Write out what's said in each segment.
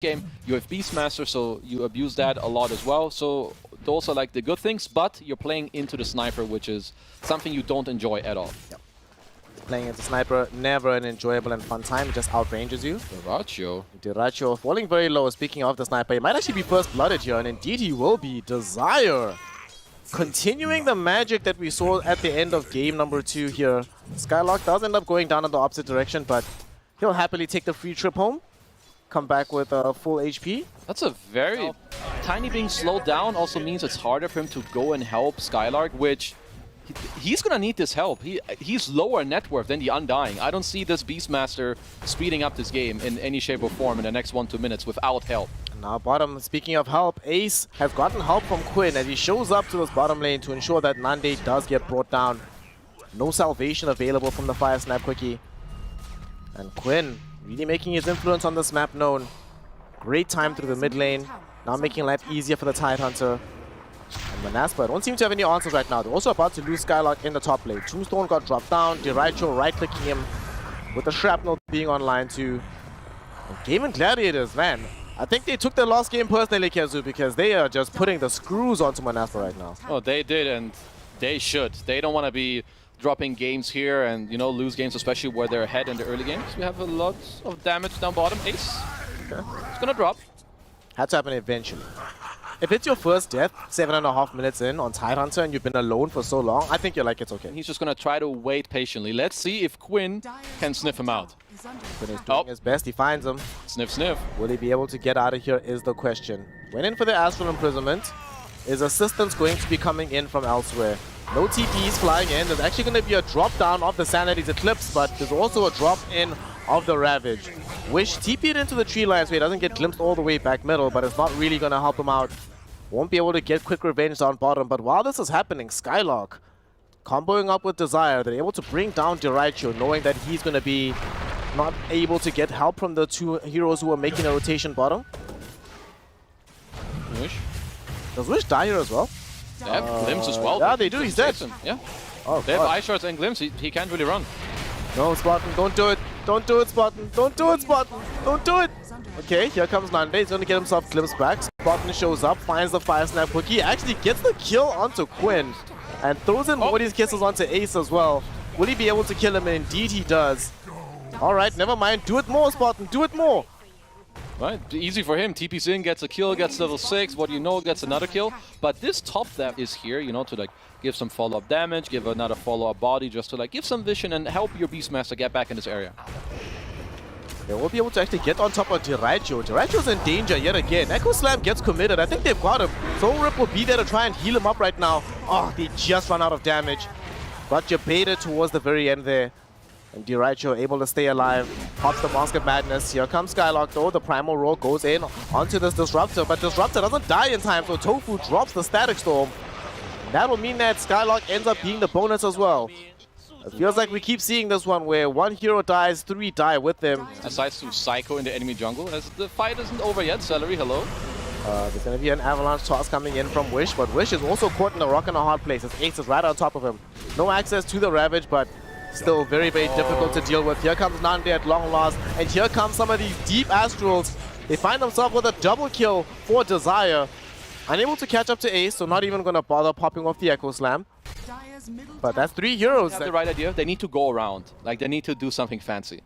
game, you have Beastmaster, so you abuse that a lot as well. So those are like the good things, but you're playing into the sniper, which is something you don't enjoy at all. Yep. Playing into sniper, never an enjoyable and fun time. It just outranges you. Diracho falling very low. Speaking of the sniper, he might actually be first blooded here, and indeed he will be. Desire continuing the magic that we saw at the end of game number 2 here. Skylark does end up going down in the opposite direction, but he'll happily take the free trip home. Come back with full HP. That's a very... Tiny being slowed down also means it's harder for him to go and help Skylark, which... He's gonna need this help. He's lower net worth than the Undying. I don't see this Beastmaster speeding up this game in any shape or form in the next 1-2 minutes without help. Now bottom, speaking of help, Ace has gotten help from Quinn as he shows up to this bottom lane to ensure that Nande does get brought down. No salvation available from the Fire Snap Quickie. And Quinn really making his influence on this map known. Great time through the mid lane. Now making life easier for the Tidehunter. And Monaspa don't seem to have any answers right now. They're also about to lose Skylark in the top lane. Tombstone got dropped down. Diricho right-clicking him with the Shrapnel being online too. And Game and Gladiators, man. I think they took their last game personally, Kezu, because they are just putting the screws onto Monaspa right now. Oh, they did, and they should. They don't want to be dropping games here and, you know, lose games, especially where they're ahead in the early games. We have a lot of damage down bottom. Ace. Okay. It's gonna drop. Had to happen eventually. If it's your first death, 7.5 minutes in on Tidehunter, and you've been alone for so long, I think you're like, it's okay. He's just gonna try to wait patiently. Let's see if Quinn can sniff him out. Quinn is doing his best. He finds him. Sniff, sniff. Will he be able to get out of here is the question. Went in for the Astral Imprisonment. Is assistance going to be coming in from elsewhere? No TPs flying in. There's actually going to be a drop down of the Sanity's Eclipse, but there's also a drop in of the Ravage. Wish TP'd into the tree line so he doesn't get glimpsed all the way back middle, but it's not really going to help him out. Won't be able to get quick revenge down bottom, but while this is happening, Skylark comboing up with Desire. They're able to bring down Diricho, knowing that he's going to be not able to get help from the two heroes who are making a rotation bottom. Wish. Does Wish die here as well? They have Glimpse as well. Yeah, they do. He's dead. Yeah. Oh, they have Ice Shards and Glimpse. He can't really run. No, Spartan, don't do it. Don't do it, Spartan. Don't do it, Spartan. Don't do it. Okay, here comes Nande. He's going to get himself Glimpse back. Spartan shows up, finds the Fire Snap Quickie, actually gets the kill onto Quinn, and throws in Morty's Kisses onto Ace as well. Will he be able to kill him? And indeed he does. Alright, never mind. Do it more, Spartan. Do it more. Right, easy for him. TP's in, gets a kill, gets level 6. What do you know, gets another kill. But this top depth is here, you know, to like give some follow-up damage, give another follow-up body, just to like give some vision and help your Beastmaster get back in this area. They will be able to actually get on top of Diricho. Diricho's in danger yet again. Echo Slam gets committed. I think they've got him. Soul Rip will be there to try and heal him up right now. Oh, they just run out of damage. Got Jabeta towards the very end there. And Diricho able to stay alive. Pops the Mask of Madness. Here comes Skylark though. The Primal Roar goes in onto this Disruptor. But Disruptor doesn't die in time, so Tofu drops the Static Storm. And that will mean that Skylark ends up being the bonus as well. It feels like we keep seeing this one where one hero dies, 3 die with them. Aside to Psycho in the enemy jungle, as the fight isn't over yet. Celery, hello. There's going to be an Avalanche toss coming in from Wish, but Wish is also caught in a rock and a hard place. His Ace is right on top of him. No access to the Ravage, but still very, very difficult to deal with. Here comes Nande at long last, and here come some of these deep Astrals. They find themselves with a double kill for Desire. Unable to catch up to Ace, so not even going to bother popping off the Echo Slam. But that's 3 heroes. They have the right idea. They need to go around. Like, they need to do something fancy.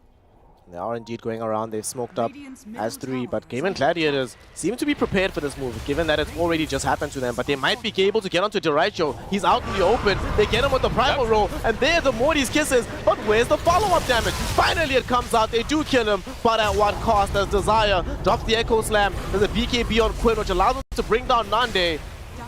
They are indeed going around. They've smoked up as 3, but Game and Gladiators seem to be prepared for this move, given that it's already just happened to them. But they might be able to get onto Diricho. He's out in the open. They get him with the Primal Roll, and there's the Morty's Kisses. But where's the follow-up damage? Finally it comes out. They do kill him, but at what cost? As Desire drops the Echo Slam. There's a BKB on Quinn, which allows him to bring down Nande.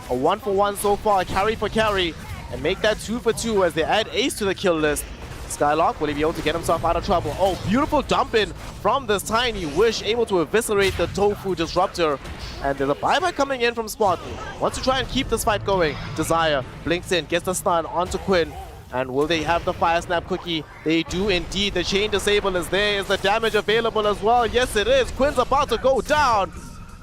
A 1-for-1 so far, carry for carry, and make that 2-for-2 as they add Ace to the kill list. Skylark, will he be able to get himself out of trouble? Oh, beautiful dump in from this tiny Wish, able to eviscerate the Tofu Disruptor. And there's a bye-bye coming in from Spartan. Wants to try and keep this fight going. Desire blinks in, gets the stun onto Quinn. And will they have the Fire Snap Quickie? They do indeed. The Chain Disable is there. Is the damage available as well? Yes, it is. Quinn's about to go down.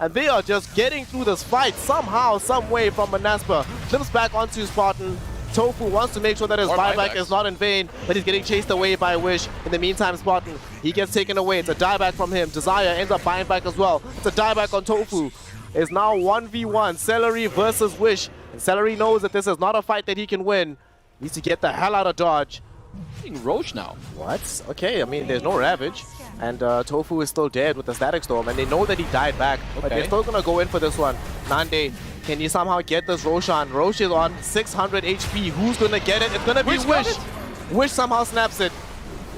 And they are just getting through this fight somehow, some way from Monaspa. Flips back onto Spartan. Tofu wants to make sure that his buyback is not in vain, but he's getting chased away by Wish. In the meantime, Spartan, he gets taken away. It's a dieback from him. Desire ends up buying back as well. It's a dieback on Tofu. It's now 1v1, Celery versus Wish. And Celery knows that this is not a fight that he can win. Needs to get the hell out of dodge. Roach now. What? Okay, I mean, there's no Ravage. And Tofu is still dead with the Static Storm, and they know that he died back. But they're still going to go in for this one. Nande, can you somehow get this Roshan? Rosh is on 600 HP. Who's going to get it? It's going to be Wish. Wish somehow snaps it.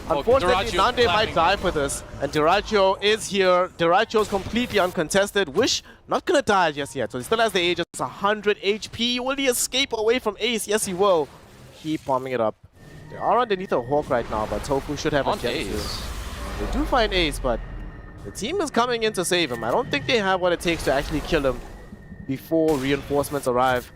Unfortunately, Nande might die for this. And Diracho is here. Diracho is completely uncontested. Wish not going to die just yet. So he still has the Aegis. 100 HP. Will he escape away from Ace? Yes, he will. Keep bombing it up. They are underneath a Hawk right now, but Tofu should have a chance. They do find Ace, but the team is coming in to save him. I don't think they have what it takes to actually kill him before reinforcements arrive.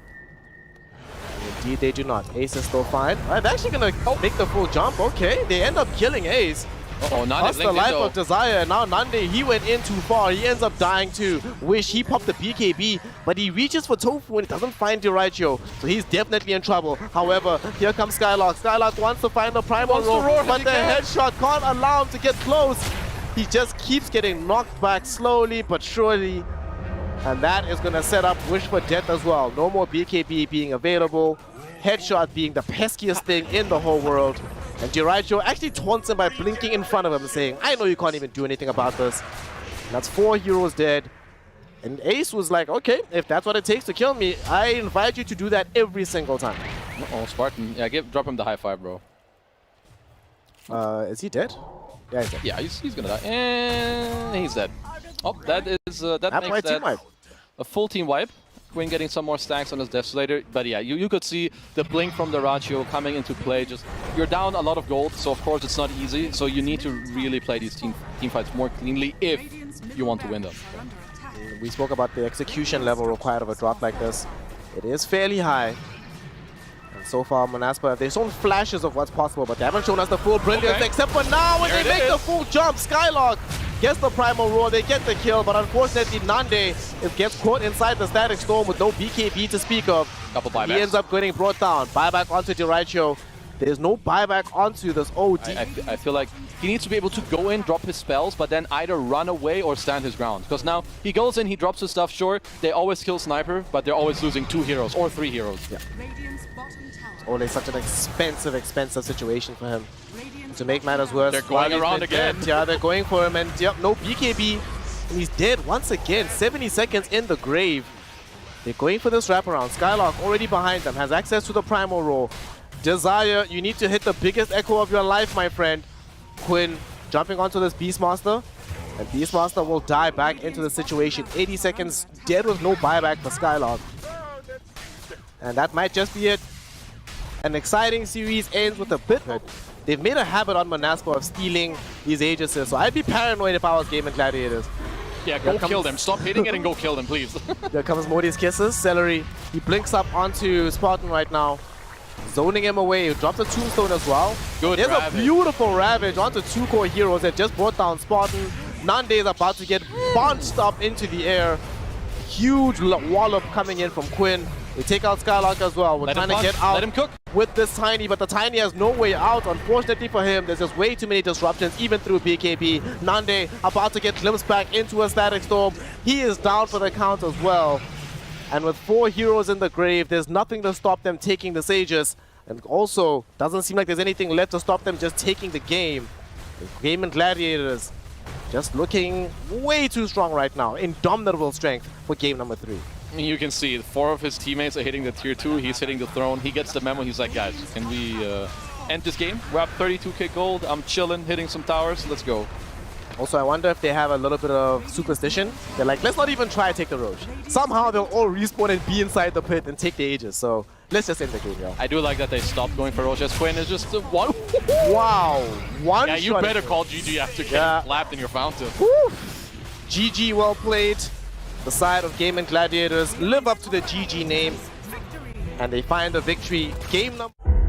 And indeed, they do not. Ace is still fine. Right, they're actually going to make the full jump. Okay, they end up killing Ace. That's the life of Desire. And now Nande, he went in too far. He ends up dying too. Wish, he popped the BKB, but he reaches for Tofu and doesn't find Diracho. So he's definitely in trouble. However, here comes Skylark. Skylark wants to find the primal roar, but the headshot can't allow him to get close. He just keeps getting knocked back slowly but surely. And that is going to set up Wish for death as well. No more BKB being available. Headshot being the peskiest thing in the whole world. And Diracho actually taunts him by blinking in front of him, saying, I know you can't even do anything about this. And that's 4 heroes dead. And Ace was like, okay, if that's what it takes to kill me, I invite you to do that every single time. Uh-oh, Spartan. Yeah, drop him the high five, bro. Is he dead? Yeah, he's dead. Yeah, he's gonna die. And he's dead. Oh, that makes that a full team wipe. Quinn getting some more stacks on his Desolator, but yeah, you could see the blink from the Ratio coming into play. Just you're down a lot of gold, so of course it's not easy. So you need to really play these team fights more cleanly if you want to win them. We spoke about the execution level required of a drop like this. It is fairly high. And so far, Monaspa, they've shown flashes of what's possible, but they haven't shown us the full brilliance, except for now when they make the full jump. Skylark gets the primal roar, they get the kill, but unfortunately Nande gets caught inside the Static Storm with no BKB to speak of. Couple buybacks. He ends up getting brought down. Buyback onto Diracho. There's no buyback onto this OD. I feel like he needs to be able to go in, drop his spells, but then either run away or stand his ground. Because now he goes in, he drops his stuff, sure, they always kill Sniper, but they're always losing 2 heroes or 3 heroes. Yeah. It's only such an expensive situation for him. To make matters worse, they're going around again. Yeah, they're going for him, and yep, no BKB. And he's dead once again. 70 seconds in the grave. They're going for this wraparound. Skylark already behind them, has access to the primal roar. Desire, you need to hit the biggest echo of your life, my friend. Quinn jumping onto this Beastmaster, and Beastmaster will die back into the situation. 80 seconds dead with no buyback for Skylark. And that might just be it. An exciting series ends with a bit. They've made a habit on Monaspa of stealing these Aegises, so I'd be paranoid if I was Game and Gladiators. Yeah, go kill them. Stop hitting it and go kill them, please. There comes Modi's Kisses. Celery, he blinks up onto Spartan right now, zoning him away. He drops a Tombstone as well. Good There's Ravage. A beautiful Ravage onto 2 core heroes that just brought down Spartan. Nande is about to get bounced up into the air. Huge wallop coming in from Quinn. They take out Skylark as well. We're trying to get out. Let him cook. With this Tiny, but the Tiny has no way out. Unfortunately for him, there's just way too many disruptions, even through BKB. Nande about to get glimpsed back into a Static Storm. He is down for the count as well. And with 4 heroes in the grave, there's nothing to stop them taking the Sages. And also, doesn't seem like there's anything left to stop them just taking the game. The Game and Gladiators just looking way too strong right now. Indomitable strength for game number 3. You can see 4 of his teammates are hitting the tier 2. He's hitting the throne. He gets the memo. He's like, guys, can we end this game? We're up 32k gold. I'm chilling, hitting some towers. Let's go. Also, I wonder if they have a little bit of superstition. They're like, let's not even try to take the Roach. Somehow they'll all respawn and be inside the pit and take the Aegis. So let's just end the game, yo. I do like that they stopped going for Roach. Quinn is just one. Wow. One yeah, you shot. better call GG after getting slapped in your fountain. Woo. GG, well played. The side of Game and Gladiators live up to the GG name, and they find a victory. Game number